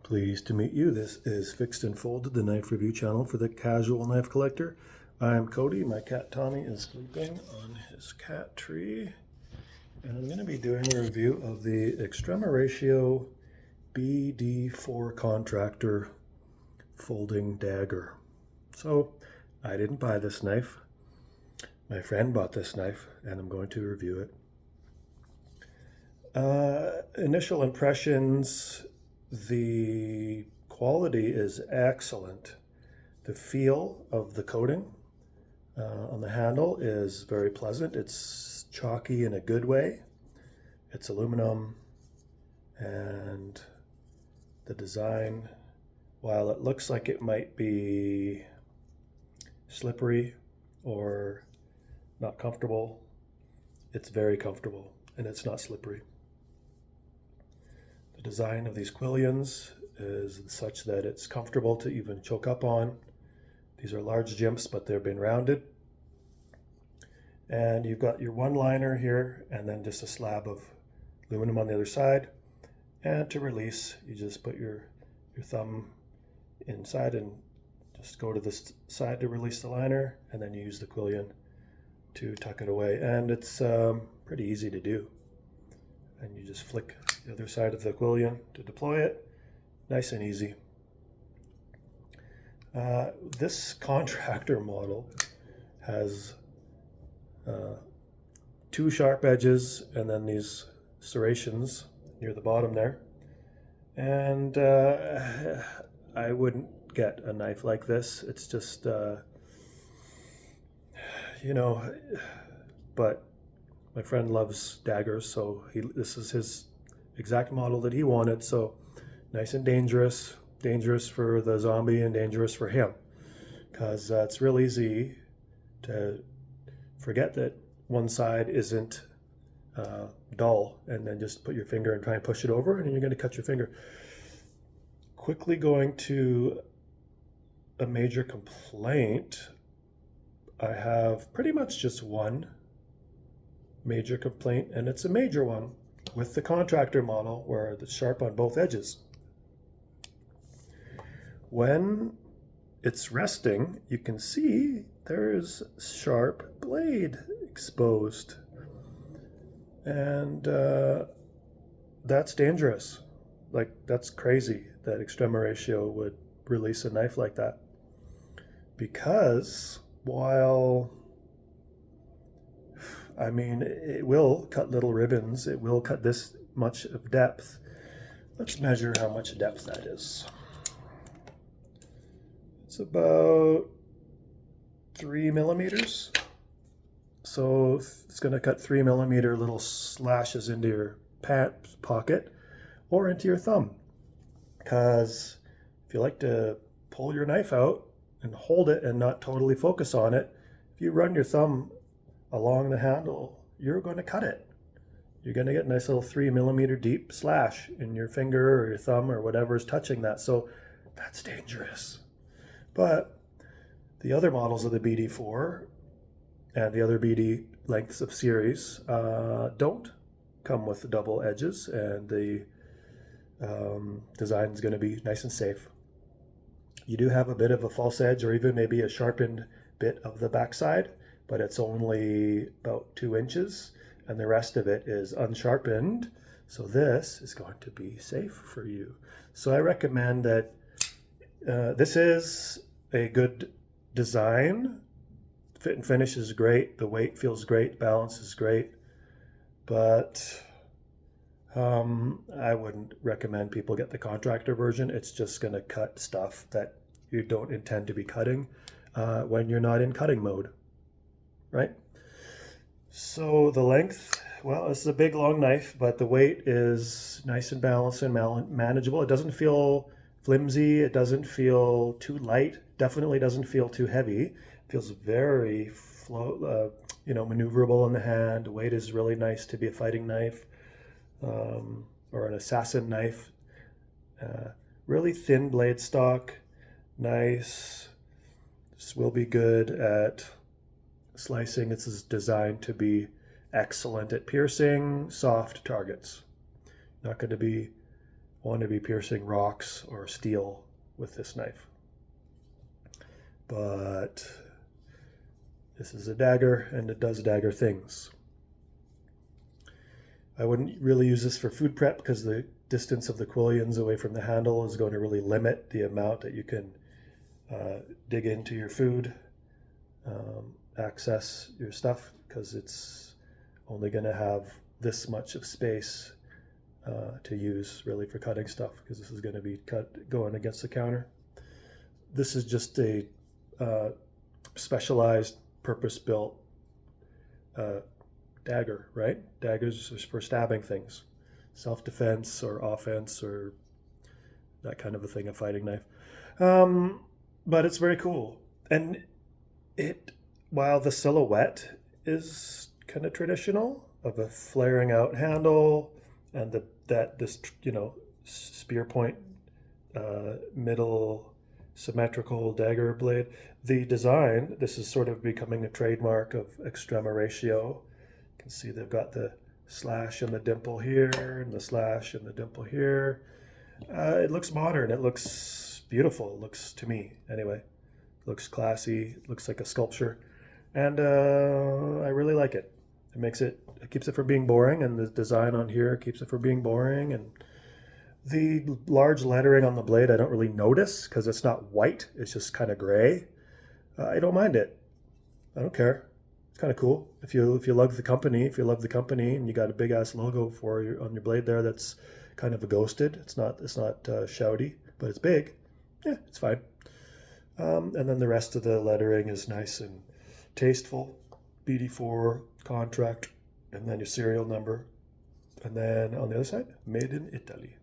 Pleased to meet you. This is Fixed and Folded, the knife review channel for the casual knife collector. I'm Cody. My cat Tommy is sleeping on his cat tree. And I'm going to be doing a review of the Extrema ratio BD4 Contractor folding dagger. So I didn't buy this knife. My friend bought this knife and I'm going to review it. Initial impressions, the quality is excellent. The feel of the coating on the handle is very pleasant. It's chalky in a good way. It's aluminum, and the design, while it looks like it might be slippery or not comfortable, it's very comfortable and it's not slippery. The design of these quillions is such that it's comfortable to even choke up on. These are large jimps, but they've been rounded. And you've got your one liner here and then just a slab of aluminum on the other side. And to release, you just put your thumb inside and just go to this side to release the liner, and then you use the quillion to tuck it away. And it's pretty easy to do. And you just flick the other side of the quillion to deploy it. Nice and easy. This Contractor model has two sharp edges and then these serrations near the bottom there. And I wouldn't get a knife like this. It's just, but my friend loves daggers, so this is his exact model that he wanted. So nice and dangerous for the zombie and dangerous for him, because it's real easy to forget that one side isn't dull and then just put your finger and try and push it over, and you're going to cut your finger. Quickly going to a major complaint. I have pretty much just one major complaint, and it's a major one with the Contractor model where it's sharp on both edges. When it's resting, you can see there's sharp blade exposed, and that's dangerous. Like, that's crazy that Extrema ratio would release a knife like that, because while it will cut little ribbons, it will cut this much of depth. Let's measure how much depth that is. It's about 3 millimeters. So it's going to cut 3 millimeter little slashes into your pant pocket or into your thumb. Because if you like to pull your knife out and hold it and not totally focus on it, if you run your thumb along the handle, you're going to cut it. You're going to get a nice little 3 millimeter deep slash in your finger or your thumb or whatever is touching that. So that's dangerous. But the other models of the BD4 and the other BD lengths of series don't come with the double edges, and the design is going to be nice and safe. You do have a bit of a false edge or even maybe a sharpened bit of the backside, but it's only about 2 inches and the rest of it is unsharpened. So this is going to be safe for you. So I recommend that this is a good design. Fit and finish is great. The weight feels great. Balance is great. But I wouldn't recommend people get the Contractor version. It's just going to cut stuff that you don't intend to be cutting when you're not in cutting mode, right? So the length, well, this is a big long knife, but the weight is nice and balanced and manageable. It doesn't feel flimsy. It doesn't feel too light. Definitely doesn't feel too heavy. It feels very maneuverable in the hand. The weight is really nice to be a fighting knife. Or an assassin knife. Really thin blade stock, nice. This will be good at slicing. This is designed to be excellent at piercing soft targets. Not going to be want to be piercing rocks or steel with this knife. But this is a dagger, and it does dagger things. I wouldn't really use this for food prep because the distance of the quillions away from the handle is going to really limit the amount that you can dig into your food, access your stuff, because it's only going to have this much of space to use really for cutting stuff, because this is going to be going against the counter. This is just a specialized, purpose-built dagger, right? Daggers are for stabbing things, self-defense or offense or that kind of a thing, a fighting knife. But it's very cool. And while the silhouette is kind of traditional, of a flaring out handle and this spear point middle symmetrical dagger blade, the design, this is sort of becoming a trademark of Extrema ratio. You can see they've got the slash and the dimple here and the slash and the dimple here. It looks modern, it looks beautiful, it looks, to me anyway, it looks classy, it looks like a sculpture, and I really like it. It keeps it from being boring, and the design on here keeps it from being boring, and the large lettering on the blade I don't really notice because it's not white, it's just kind of gray. I don't mind it. I don't care. It's kind of cool. If you love the company, and you got a big ass logo on your blade there that's kind of a ghosted. It's not shouty, but it's big. Yeah, it's fine. And then the rest of the lettering is nice and tasteful. BD4, Contractor, and then your serial number. And then on the other side, made in Italy.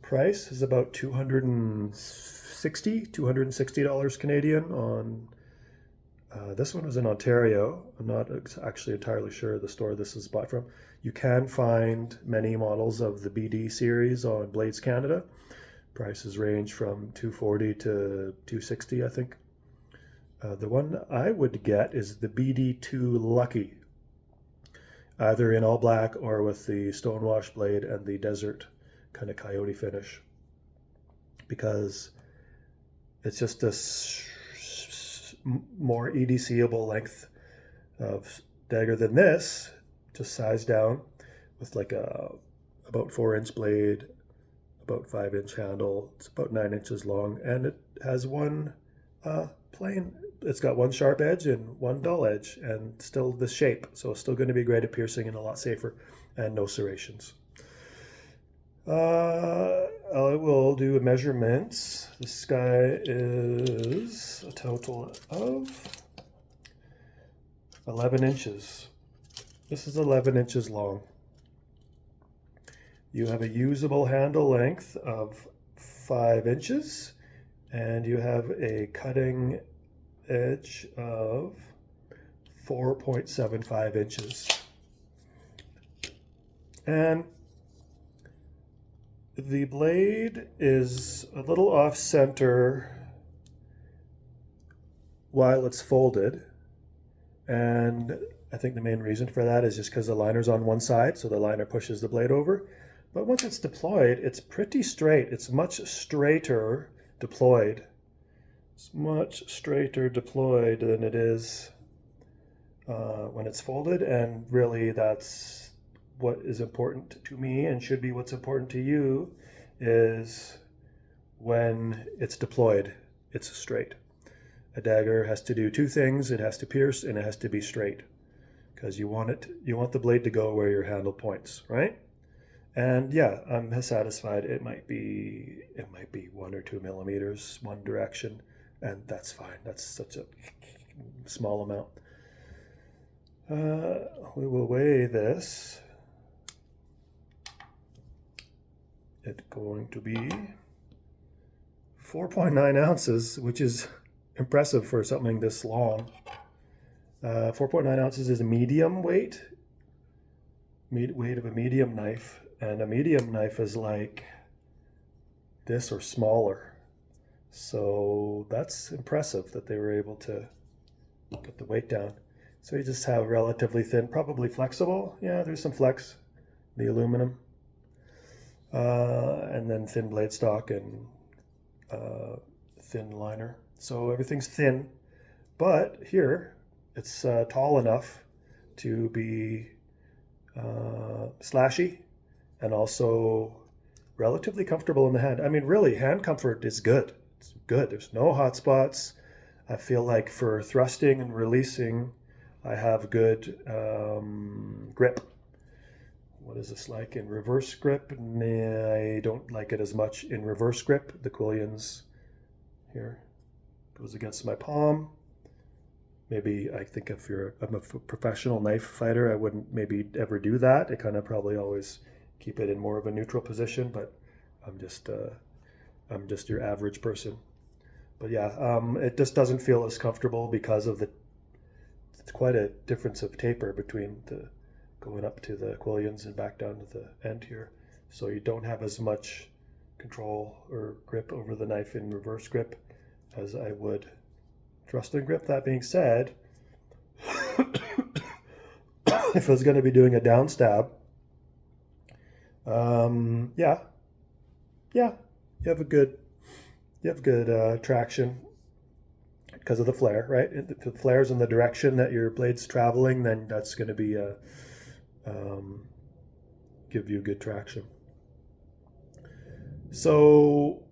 Price is about $260 Canadian on this one was in Ontario. I'm not actually entirely sure the store this is bought from. You can find many models of the BD series on Blades Canada. Prices range from $240 to $260, I think. The one I would get is the BD2 Lucky, either in all black or with the stonewash blade and the desert kind of coyote finish, because it's just a more EDCable length of dagger than this, just sized down with like about 4-inch blade, about 5-inch handle. It's about 9 inches long, and it has one plain. It's got one sharp edge and one dull edge, and still the shape. So it's still going to be great at piercing and a lot safer, and no serrations. I will do measurements. This guy is a total of 11 inches. This is 11 inches long. You have a usable handle length of 5 inches, and you have a cutting edge of 4.75 inches. And the blade is a little off center while it's folded, and I think the main reason for that is just because the liner's on one side, so the liner pushes the blade over. But once it's deployed, it's pretty straight. It's much straighter deployed. It's much straighter deployed than it is when it's folded, and really that's what is important to me and should be what's important to you, is when it's deployed, it's straight. A dagger has to do two things. It has to pierce and it has to be straight, because you want the blade to go where your handle points, right? And yeah, I'm satisfied. It might be 1 or 2 millimeters one direction, and that's fine. That's such a small amount. We will weigh this. It's going to be 4.9 ounces, which is impressive for something this long. 4.9 ounces is a medium weight of a medium knife, and a medium knife is like this or smaller. So that's impressive that they were able to get the weight down. So you just have relatively thin, probably flexible. Yeah, there's some flex, the aluminum. and then thin blade stock and thin liner. So everything's thin, but here it's tall enough to be slashy and also relatively comfortable in the hand. I mean, really, hand comfort is good. It's good. There's no hot spots. I feel like for thrusting and releasing, I have good grip. What is this like in reverse grip? Nah, I don't like it as much in reverse grip. The quillions here goes against my palm. Maybe I think if I'm a professional knife fighter, I wouldn't maybe ever do that. I kind of probably always keep it in more of a neutral position, but I'm just your average person. But yeah, it just doesn't feel as comfortable because of it's quite a difference of taper between the going up to the quillions and back down to the end here. So you don't have as much control or grip over the knife in reverse grip as I would thrusting grip. That being said, if I was going to be doing a down stab, yeah, you have good traction because of the flare, right? If the flare's in the direction that your blade's traveling, then that's going to be give you good traction. So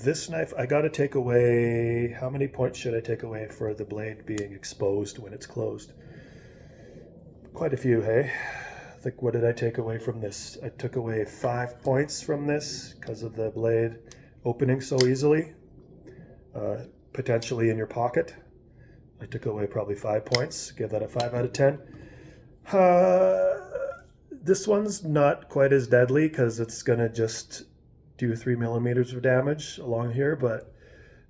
this knife, I got to take away, how many points should I take away for the blade being exposed when it's closed? Quite a few, hey? I think, what did I take away from this? I took away 5 points from this because of the blade opening so easily, potentially in your pocket. I took away probably 5 points, give that a 5 out of 10. This one's not quite as deadly because it's gonna just do 3 millimeters of damage along here, but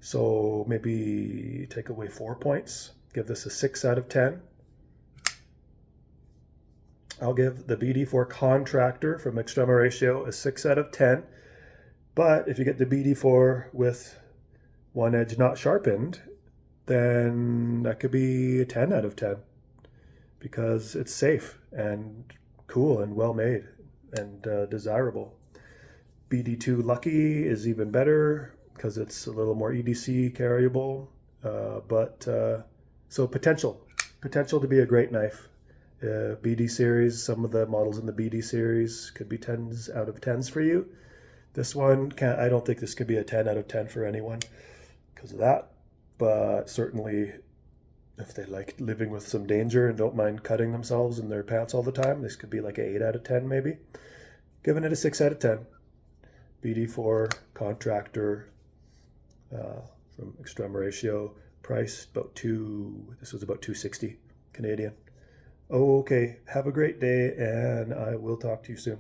so maybe take away 4 points, give this a 6 out of 10. I'll give the BD4 Contractor from Extrema Ratio a 6 out of 10, but if you get the BD4 with one edge not sharpened, then that could be a 10 out of 10 because it's safe and cool and well made and desirable. BD2 Lucky is even better because it's a little more EDC carryable, so potential to be a great knife. BD series, some of the models in the BD series could be 10s out of 10s for you. This one, I don't think this could be a 10 out of 10 for anyone because of that, but certainly if they like living with some danger and don't mind cutting themselves in their pants all the time, this could be like an 8 out of 10 maybe. Giving it a 6 out of 10. BD4 Contractor from Extrema Ratio, price this was about $260 Canadian. Okay, have a great day and I will talk to you soon.